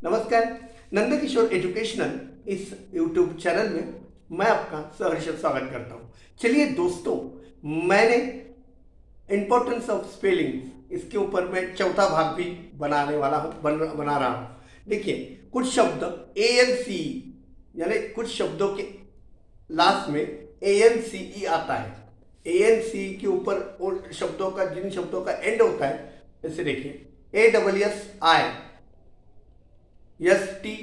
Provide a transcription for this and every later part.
नमस्कार। नंदकिशोर एजुकेशनल इस YouTube channel में मैं आपका सहर्ष स्वागत करता हूँ। चलिए दोस्तों, मैंने इम्पोर्टेंस ऑफ स्पेलिंग इसके ऊपर मैं चौथा भाग भी बनाने वाला हूँ, बना रहा हूँ। देखिए, कुछ शब्द ए एन सी यानी कुछ शब्दों के लास्ट में ए एन सी ई आता है। ए एन सी के ऊपर उन शब्दों का, जिन शब्दों का एंड होता है, जैसे देखिए A double S I, S T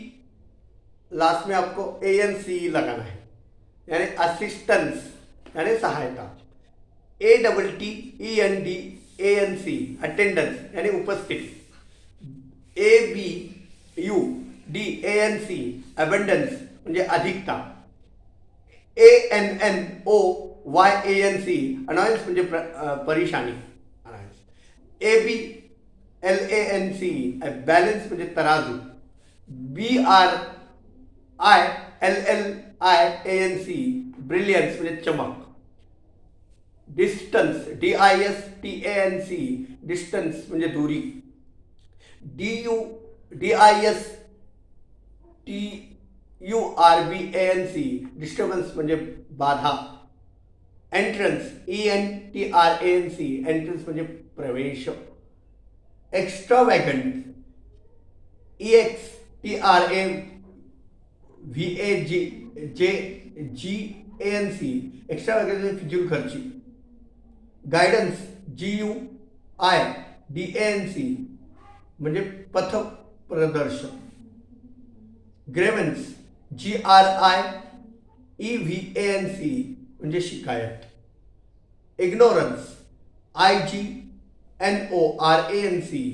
last में आपको ए एन सी लगाना है, यानी असिस्टेंस यानी सहायता। A double T E N D A N C attendance यानी उपस्थिति। A B U D A N C abundance म्हणजे अधिकता। A N N O Y A N C annoyance म्हणजे परेशानी। A B L A N C balance म्हणजे तराजू। B R I L L I A N C brilliance म्हणजे चमक। Distance D I S T A N C distance म्हणजे दूरी। D you D I S T U R B A N C disturbance म्हणजे बाधा। Entrance E N T R A N C entrance म्हणजे प्रवेश। Extravagant E X T R A V A G J G A N C extravagant फिजूल खर्ची। Guidance G U I D A N C म्हणजे पथ प्रदर्शन। Grievance G R I E V A N C म्हणजे शिकायत। Ignorance I G N O are A N C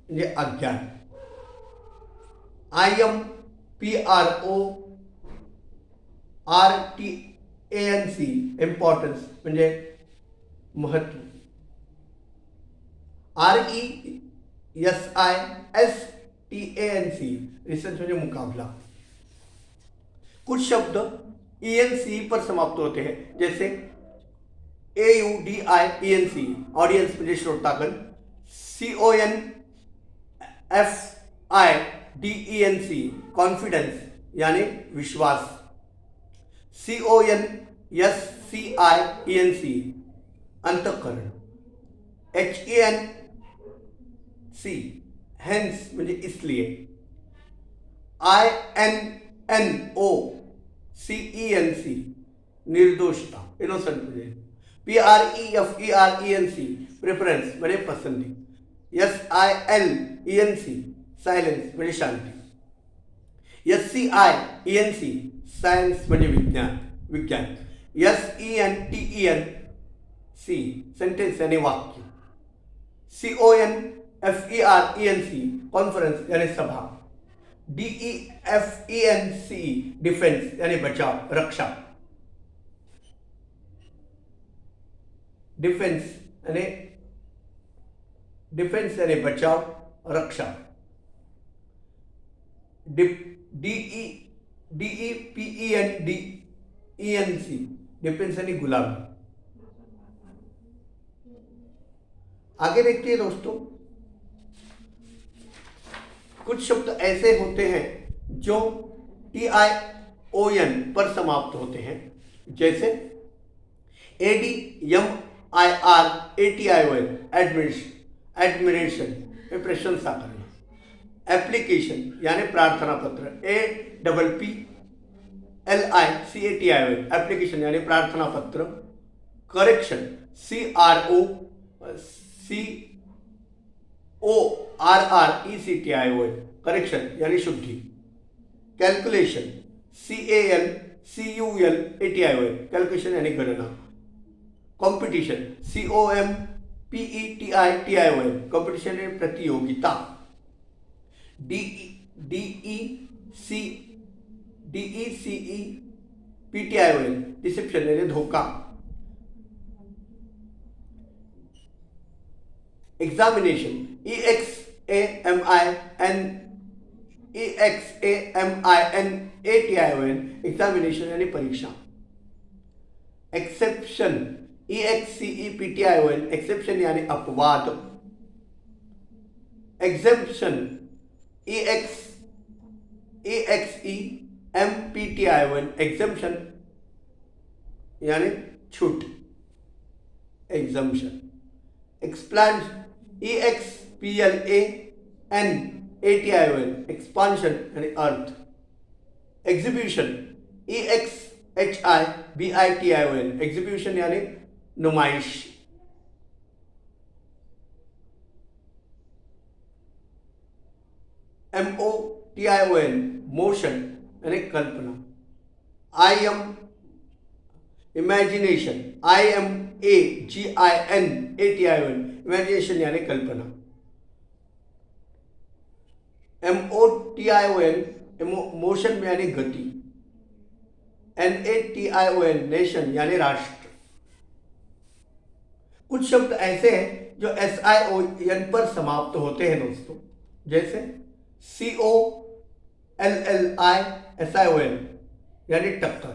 म्हणजे अज्ञान। I M P R O R T A N C importance म्हणजे महत्व। R E S I S T A N C research म्हणजे मुकाबला। कुछ शब्द ई एन सी पर समाप्त होते हैं, जैसे A U D I E N C audience म्हणजे श्रोतागण। C O N F I D E N C confidence यानी विश्वास। C O N S C I E N C अंतःकरण। H E N C hence म्हणजे इसलिए। I N N O C E N C निर्दोषता innocent म्हणजे। P R E F E R E N C preference म्हणजे पसंती। S I L E N C silence म्हणजे शांती। S C I E N C science म्हणजे विज्ञान। S E N T E N C sentence यानी वाक्य। C O N F E R E N C conference यानी सभा। D E F E N C defence यानी बचाव, रक्षा। Defence यानी बचाव, रक्षा। D E D E P E N D E N C defence यानी गुलामी। आगे देखते हैं दोस्तों, कुछ शब्द ऐसे होते हैं जो टी आई ओ एन पर समाप्त होते हैं, जैसे A D M I R A T I O N admiration में प्रशंसा करना। एप्लीकेशन यानी प्रार्थना पत्र। A double P L I C A T I O N application यानी प्रार्थना पत्र। Correction C R O C O R R E C T I O N correction यानी शुद्धि। Calculation C A L C U L A T I O N calculation यानी गणना। Competition C O M P E T I O N competition यानी प्रतियोगिता। D E C P T I O N deception यानी धोखा। Examination E X A M I N A T I O N examination यानी परीक्षा। Exception E X C E P T I O N exception यानी अपवाद। Exemption E X EXEMPTION exemption यानी छूट, exemption. Explant EXPLANATION expansion यानी अर्थ। Exhibition EXHIBITION exhibition यानी नुमाइश। MOTION motion यानी कल्पना। IM इमेजिनेशन, IMAGINATION इमेजिनेशन यानी कल्पना। MOTION मोशन यानी गति। NATION नेशन यानी राष्ट्र। कुछ शब्द ऐसे हैं जो SION पर समाप्त होते हैं दोस्तों, जैसे COLLISION यानी टक्कर,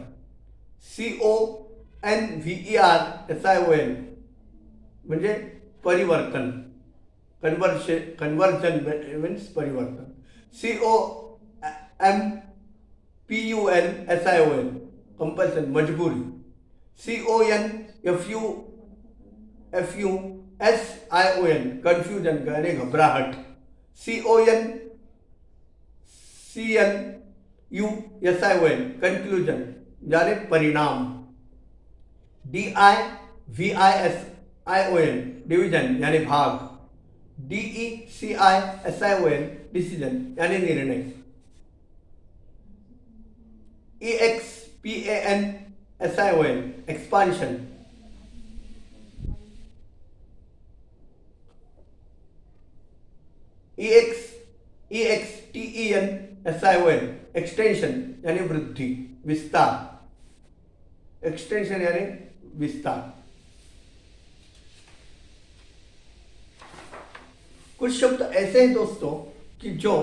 CONVERSION म्हणजे परिवर्तन, कन्वर्जन मीन्स परिवर्तन। COMPUNSION कंपल्सन मजबूरी। CONFUSION कंफ्यूजन यानी घबराहट। CONCLUSION कंक्लूजन यानी परिणाम। DIVISION डिवीजन यानी भाग। DECISION डिसीजन यानी निर्णय। EXPANSION expansion. EXTENSION एक्सटेंशन यानी वृद्धि, विस्तार। एक्सटेंशन यानी विस्तार। कुछ शब्द ऐसे हैं दोस्तों कि जो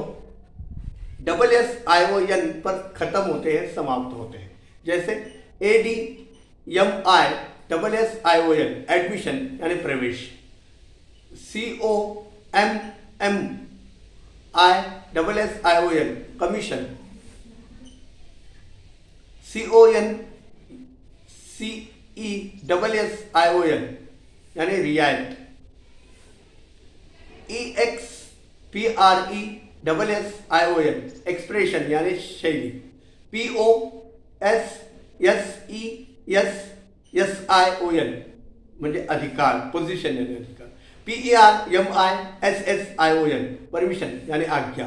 SSION पर खत्म होते हैं, समाप्त होते हैं, जैसे ADMISSION एडमिशन यानी प्रवेश। COMMISSION commission. CONCESSION यानी रियायत। EXPRESSION एक्सप्रेशन यानी शैली। POSSESSION म्हणजे अधिकार, पोझिशन यानी अधिकार। PERMISSION परमिशन यानी आज्ञा।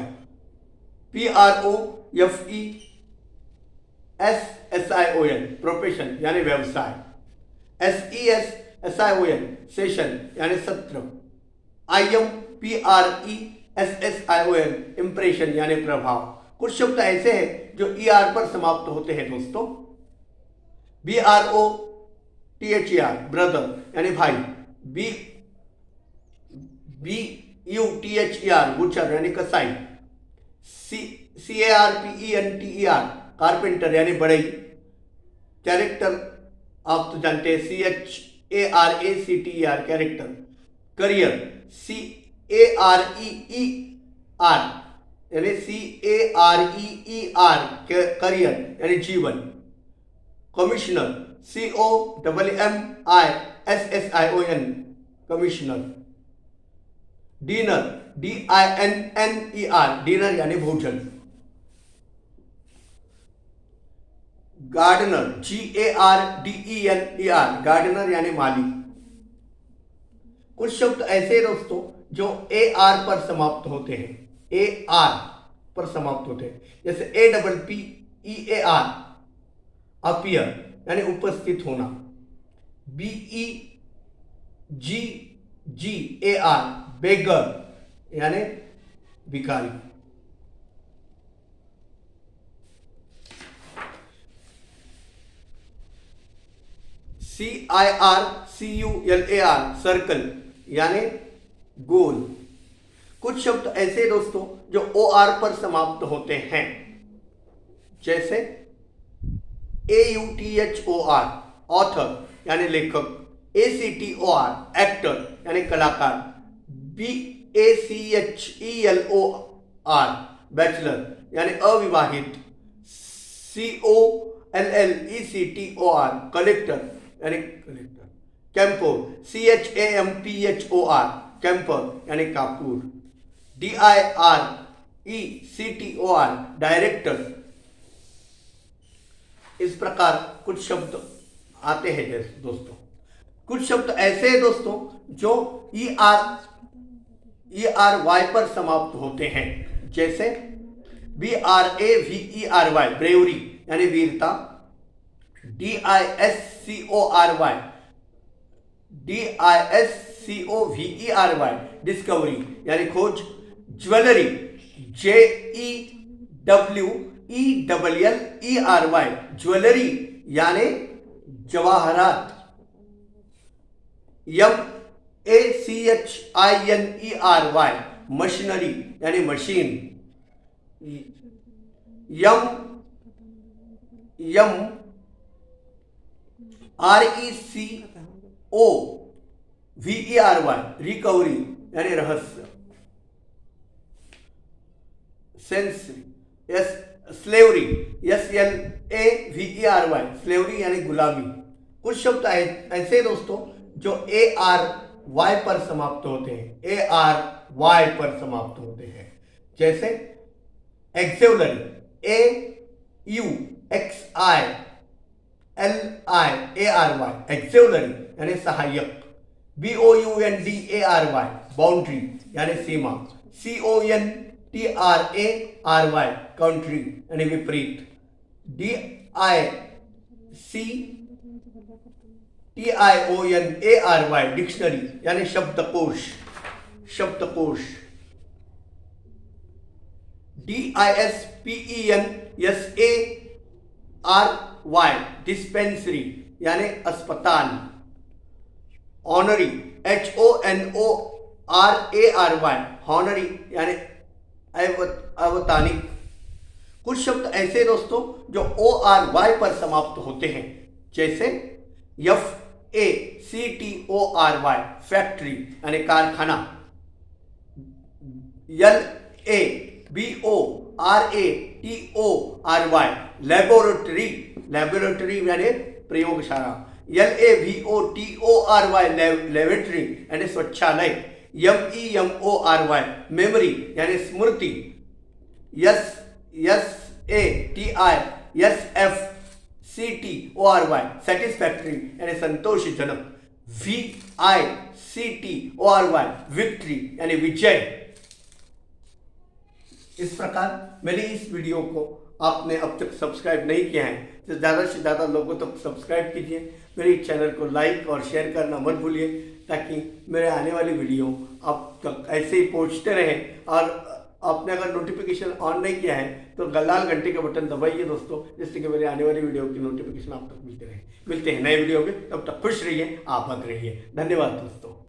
PROFESSION प्रोफेशन यानी व्यवसाय। SESSION सेशन यानी सत्र। IMPRESSION इम्प्रेशन यानी प्रभाव। कुछ शब्द ऐसे हैं जो ER पर समाप्त होते हैं दोस्तों। BROTHER ब्रदर यानी भाई। BUTHER बुचर यानी कसाई। CARPENTER कारपेंटर यानी बढ़ई। कैरेक्टर आप तो जानते हैं, CHARACTER कैरेक्टर। करियर CAREER यानी CAREER करियर यानी जीवन। Commissioner COMMISSION commissioner. Dinner DINNER dinner यानी भोजन। गार्डनर GARDENER गार्डनर यानी माली। कुछ शब्द ऐसे दोस्तों जो AR पर समाप्त होते हैं, AR पर समाप्त होते हैं, जैसे APPEAR अपीयर यानी उपस्थित होना। BEGGAR बेगर यानी भिखारी। CIRCULAR सर्कल यानी गोल। कुछ शब्द ऐसे दोस्तों जो OR पर समाप्त होते हैं, जैसे AUTHOR ऑथर यानी लेखक। ACTOR एक्टर यानी कलाकार। BACHELOR बैचलर यानी अविवाहित, COLLECTOR कलेक्टर यानी कलेक्टर, कैंपोर CHAMPHOR कैंपर यानी कापूर, DIRECTOR डायरेक्टर। इस प्रकार कुछ शब्द आते हैं दोस्तों। कुछ शब्द ऐसे हैं दोस्तों जो ERY पर समाप्त होते हैं, जैसे BRAVERY ब्रेवरी यानी वीरता, DISCOVERY डिस्कवरी यानी खोज, ज्वेलरी JEWELLERY ज्वेलरी यानी जवाहरात, MACHINERY मशीनरी यानी मशीन, RECOVERY रिकवरी यानी रहस्य, सेंसरी स्लेवरी SLAVERY स्लेवरी यानी गुलामी। कुछ शब्द ऐसे दोस्तों जो ARY पर समाप्त होते हैं, ARY पर समाप्त होते हैं, जैसे एक्सेलरी AUXILIARY एक्सेलरी यानी सहायक, BOUNDARY बाउंड्री यानी सीमा, CONTRARY कंट्री यानी विपरीत, DICTIONARY डिक्शनरी यानी शब्दकोश, DISPENSARY डिस्पेंसरी यानी अस्पताल, ऑनरी HONORARY हॉनरी यानी अवतानिक। कुछ शब्द ऐसे दोस्तों जो ORY पर समाप्त होते हैं, जैसे FACTORY फैक्ट्री यानी कारखाना, LABORATORY लैबोरेटरी यानी प्रयोगशाला, LAVOTORY लेबोरेटरी यानी स्वच्छालय, MEMORY मेमोरी यानी स्मृति, SATISFCTORY सेटिस्फैक्ट्री यानी संतोषजनक, VICTORY विक्ट्री यानी विजय। इस प्रकार मेरी इस वीडियो को आपने अब तक सब्सक्राइब नहीं किया है तो ज़्यादा से ज़्यादा लोगों तक सब्सक्राइब कीजिए, मेरे चैनल को लाइक और शेयर करना मत भूलिए, ताकि मेरे आने वाली वीडियो आप तक ऐसे ही पहुंचते रहें। और आपने अगर नोटिफिकेशन ऑन नहीं किया है तो लाल घंटे का बटन दबाइए दोस्तों, जिससे कि मेरे आने वाली वीडियो की नोटिफिकेशन आप तक मिलते रहे। मिलते हैं नए वीडियो में, तब तक खुश रहिए, आबाद रहिए। धन्यवाद दोस्तों।